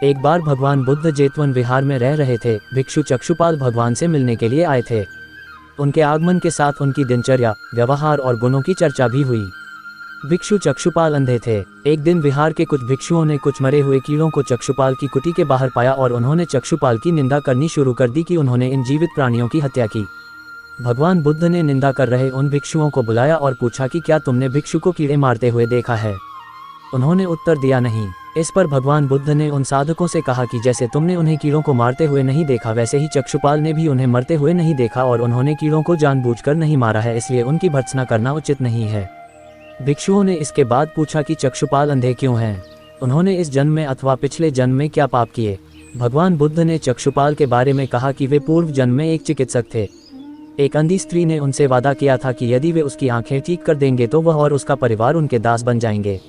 एक बार भगवान बुद्ध जेतवन विहार में रह रहे थे। भिक्षु चक्षुपाल भगवान से मिलने के लिए आए थे। उनके आगमन के साथ उनकी दिनचर्या, व्यवहार और गुणों की चर्चा भी हुई। भिक्षु चक्षुपाल अंधे थे। एक दिन विहार के कुछ भिक्षुओं ने कुछ मरे हुए कीड़ों को चक्षुपाल की कुटी के बाहर पाया और उन्होंने चक्षुपाल की निंदा करनी शुरू कर दी कि उन्होंने इन जीवित प्राणियों की हत्या की। भगवान बुद्ध ने निंदा कर रहे उन भिक्षुओं को बुलाया और पूछा कि क्या तुमने भिक्षु को कीड़े मारते हुए देखा है। उन्होंने उत्तर दिया नहीं। इस पर भगवान बुद्ध ने उन साधकों से कहा कि जैसे तुमने उन्हें कीड़ों को मारते हुए नहीं देखा, वैसे ही चक्षुपाल ने भी उन्हें मरते हुए नहीं देखा और उन्होंने कीड़ों को जानबूझकर नहीं मारा है, इसलिए उनकी भर्त्सना करना उचित नहीं है। भिक्षुओं ने इसके बाद पूछा कि चक्षुपाल अंधे क्यों हैं? उन्होंने इस जन्म में अथवा पिछले जन्म में क्या पाप किए? भगवान बुद्ध ने चक्षुपाल के बारे में कहा कि वे पूर्व जन्म में एक चिकित्सक थे। एक अंधी स्त्री ने उनसे वादा किया था कि यदि वे उसकी आंखें ठीक कर देंगे तो वह और उसका परिवार उनके दास बन जाएंगे।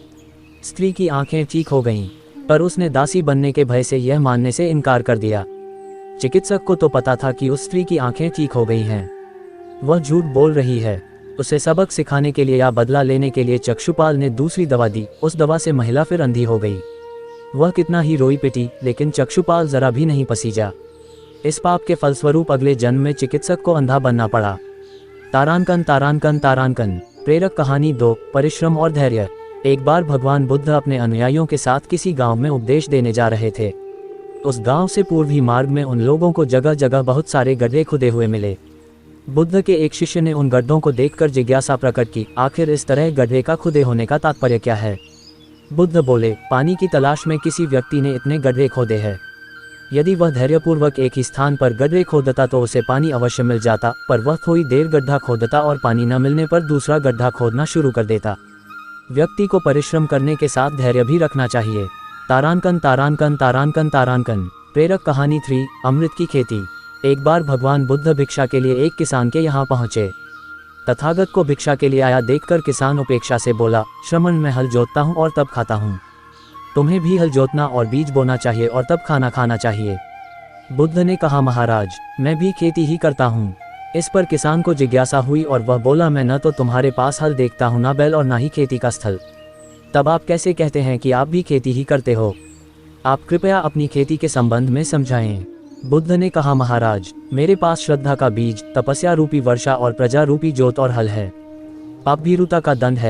स्त्री की आंखें ठीक हो गईं, पर उसने दासी बनने के भय से यह मानने से इनकार कर दिया। चिकित्सक को तो पता था कि उस स्त्री की आंखें ठीक हो गई हैं, वह झूठ बोल रही है। उसे सबक सिखाने के लिए या बदला लेने के लिए चक्षुपाल ने दूसरी दवा दी। उस दवा से महिला फिर अंधी हो गई। वह कितना ही रोई पिटी, लेकिन चक्षुपाल जरा भी नहीं पसीजा। इस पाप के फलस्वरूप अगले जन्म में चिकित्सक को अंधा बनना पड़ा। तारांकन तारांकन तारांकन। प्रेरक कहानी 2, परिश्रम और धैर्य। एक बार भगवान बुद्ध अपने अनुयायियों के साथ किसी गांव में उपदेश देने जा रहे थे। उस गांव से पूर्वी मार्ग में उन लोगों को जगह जगह बहुत सारे गड्ढे खुदे हुए मिले। बुद्ध के एक शिष्य ने उन गड्ढों को देखकर जिज्ञासा प्रकट की, आखिर इस तरह गड्ढे का खुदे होने का तात्पर्य क्या है? बुद्ध बोले, पानी की तलाश में किसी व्यक्ति ने इतने गड्ढे खोदे हैं। यदि वह धैर्यपूर्वक एक ही स्थान पर गड्ढे खोदता तो उसे पानी अवश्य मिल जाता, पर वह थोड़ी देर गड्ढा खोदता और पानी न मिलने पर दूसरा गड्ढा खोदना शुरू कर देता। व्यक्ति को परिश्रम करने के साथ धैर्य भी रखना चाहिए। तारांकन तारांकन तारांकन तारांकन। प्रेरक कहानी 3, अमृत की खेती। एक बार भगवान बुद्ध भिक्षा के लिए एक किसान के यहाँ पहुँचे। तथागत को भिक्षा के लिए आया देखकर किसान उपेक्षा से बोला, श्रमण, मैं हल जोतता हूँ और तब खाता हूँ। तुम्हें भी हल जोतना और बीज बोना चाहिए और तब खाना खाना चाहिए। बुद्ध ने कहा, महाराज, मैं भी खेती ही करता हूँ। इस पर किसान को जिज्ञासा हुई और वह बोला, मैं न तो तुम्हारे पास हल देखता हूँ, ना बैल और ना ही खेती का स्थल। तब आप कैसे कहते हैं कि आप भी खेती ही करते हो? आप कृपया अपनी खेती के संबंध में समझाएं। बुद्ध ने कहा, महाराज, मेरे पास श्रद्धा का बीज, तपस्या रूपी वर्षा और प्रजा रूपी जोत और हल है। पाप भीरुता का दंड है।